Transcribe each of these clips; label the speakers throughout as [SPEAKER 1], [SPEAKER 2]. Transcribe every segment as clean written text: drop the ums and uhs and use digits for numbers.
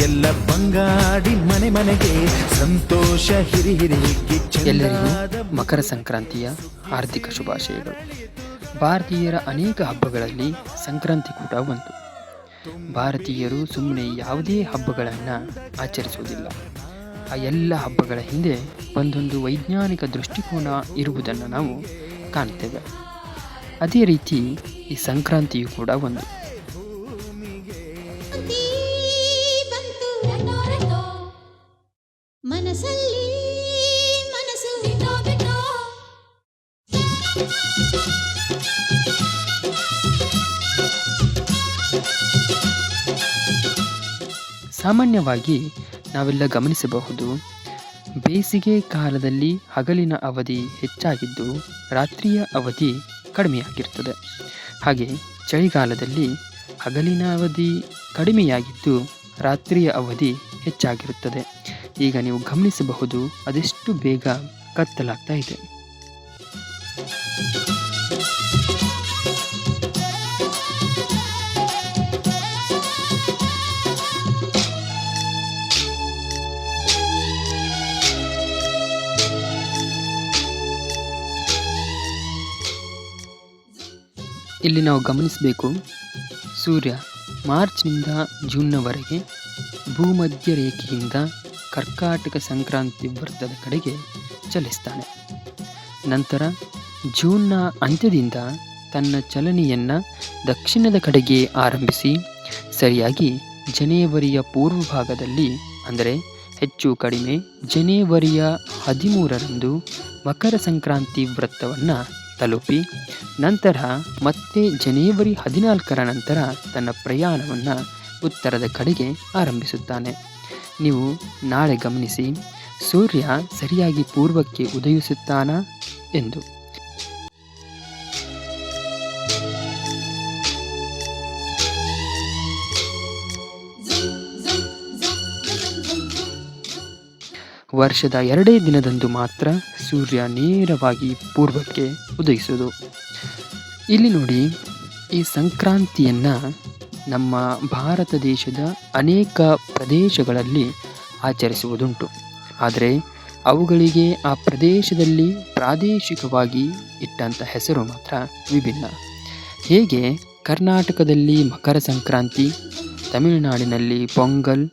[SPEAKER 1] ಎಲ್ಲ ಬಂಗಾಡಿ ಮನೆ ಮನೆಗೆ ಸಂತೋಷ ಹಿರಿ ಹಿರಿ
[SPEAKER 2] ಎಲ್ಲರಿಗೂ ಮಕರ ಸಂಕ್ರಾಂತಿಯ ಹಾರ್ದಿಕ ಶುಭಾಶಯಗಳು. ಭಾರತೀಯರ ಅನೇಕ ಹಬ್ಬಗಳಲ್ಲಿ ಸಂಕ್ರಾಂತಿ ಕೂಡ ಒಂದು. ಭಾರತೀಯರು ಸುಮ್ಮನೆ ಯಾವುದೇ ಹಬ್ಬಗಳನ್ನು ಆಚರಿಸುವುದಿಲ್ಲ. ಆ ಎಲ್ಲ ಹಬ್ಬಗಳ ಹಿಂದೆ ಒಂದೊಂದು ವೈಜ್ಞಾನಿಕ ದೃಷ್ಟಿಕೋನ ಇರುವುದನ್ನು ನಾವು ಕಾಣ್ತೇವೆ. ಅದೇ ರೀತಿ ಈ ಸಂಕ್ರಾಂತಿಯು ಕೂಡ ಒಂದು. ಸಾಮಾನ್ಯವಾಗಿ ನಾವೆಲ್ಲ ಗಮನಿಸಬಹುದು, ಬೇಸಿಗೆ ಕಾಲದಲ್ಲಿ ಹಗಲಿನ ಅವಧಿ ಹೆಚ್ಚಾಗಿದ್ದು ರಾತ್ರಿಯ ಅವಧಿ ಕಡಿಮೆಯಾಗಿರ್ತದೆ. ಹಾಗೆ ಚಳಿಗಾಲದಲ್ಲಿ ಹಗಲಿನ ಅವಧಿ ಕಡಿಮೆಯಾಗಿದ್ದು ರಾತ್ರಿಯ ಅವಧಿ ಹೆಚ್ಚಾಗಿರುತ್ತದೆ. ಈಗ ನೀವು ಗಮನಿಸಬಹುದು, ಅದೆಷ್ಟು ಬೇಗ ಕತ್ತಲಾಗ್ತಾ ಇದೆ. ಇಲ್ಲಿ ನಾವು ಗಮನಿಸಬೇಕು, ಸೂರ್ಯ ಮಾರ್ಚ್ನಿಂದ ಜೂನ್ನವರೆಗೆ ಭೂಮಧ್ಯ ರೇಖೆಯಿಂದ ಕರ್ಕಾಟಕ ಸಂಕ್ರಾಂತಿ ವೃತ್ತದ ಕಡೆಗೆ ಚಲಿಸ್ತಾನೆ. ನಂತರ ಜೂನ್ನ ಅಂತ್ಯದಿಂದ ತನ್ನ ಚಲನೆಯನ್ನು ದಕ್ಷಿಣದ ಕಡೆಗೆ ಆರಂಭಿಸಿ ಸರಿಯಾಗಿ ಜನವರಿಯ ಪೂರ್ವ ಭಾಗದಲ್ಲಿ, ಅಂದರೆ ಹೆಚ್ಚು ಕಡಿಮೆ ಜನವರಿಯ 13ರಂದು ಮಕರ ಸಂಕ್ರಾಂತಿ ವೃತ್ತವನ್ನು ತಲುಪಿ ನಂತರ ಮತ್ತೆ ಜನವರಿ 14ರ ನಂತರ ತನ್ನ ಪ್ರಯಾಣವನ್ನು ಉತ್ತರದ ಕಡೆಗೆ ಆರಂಭಿಸುತ್ತಾನೆ. ನೀವು ನಾಳೆ ಗಮನಿಸಿ, ಸೂರ್ಯ ಸರಿಯಾಗಿ ಪೂರ್ವಕ್ಕೆ ಉದಯಿಸುತ್ತಾನಾ ಎಂದು. ವರ್ಷದ 2 ದಿನದಂದು ಮಾತ್ರ ಸೂರ್ಯ ನೇರವಾಗಿ ಪೂರ್ವಕ್ಕೆ ಉದಯಿಸುವುದು. ಇಲ್ಲಿ ನೋಡಿ, ಈ ಸಂಕ್ರಾಂತಿಯನ್ನು ನಮ್ಮ ಭಾರತ ದೇಶದ ಅನೇಕ ಪ್ರದೇಶಗಳಲ್ಲಿ ಆಚರಿಸುವುದುಂಟು. ಆದರೆ ಅವುಗಳಿಗೆ ಆ ಪ್ರದೇಶದಲ್ಲಿ ಪ್ರಾದೇಶಿಕವಾಗಿ ಇಟ್ಟಂಥ ಹೆಸರು ಮಾತ್ರ ವಿಭಿನ್ನ. ಹೇಗೆ ಕರ್ನಾಟಕದಲ್ಲಿ ಮಕರ ಸಂಕ್ರಾಂತಿ, ತಮಿಳುನಾಡಿನಲ್ಲಿ ಪೊಂಗಲ್,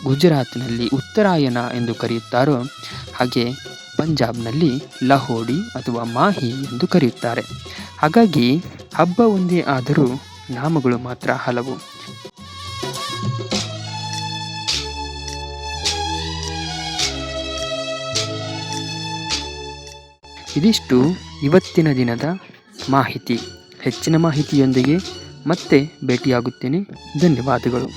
[SPEAKER 2] ಗುಜರಾತ್ನಲ್ಲಿ ಉತ್ತರಾಯಣ ಎಂದು ಕರೆಯುತ್ತಾರೋ, ಹಾಗೆ ಪಂಜಾಬ್ನಲ್ಲಿ ಲಹೋಡಿ ಅಥವಾ ಮಾಹಿ ಎಂದು ಕರೆಯುತ್ತಾರೆ. ಹಾಗಾಗಿ ಹಬ್ಬ ಒಂದೇ ಆದರೂ ನಾಮಗಳು ಮಾತ್ರ ಹಲವು. ಇದಿಷ್ಟು ಇವತ್ತಿನ ದಿನದ ಮಾಹಿತಿ. ಹೆಚ್ಚಿನ ಮಾಹಿತಿಯೊಂದಿಗೆ ಮತ್ತೆ ಭೇಟಿಯಾಗುತ್ತೇನೆ. ಧನ್ಯವಾದಗಳು.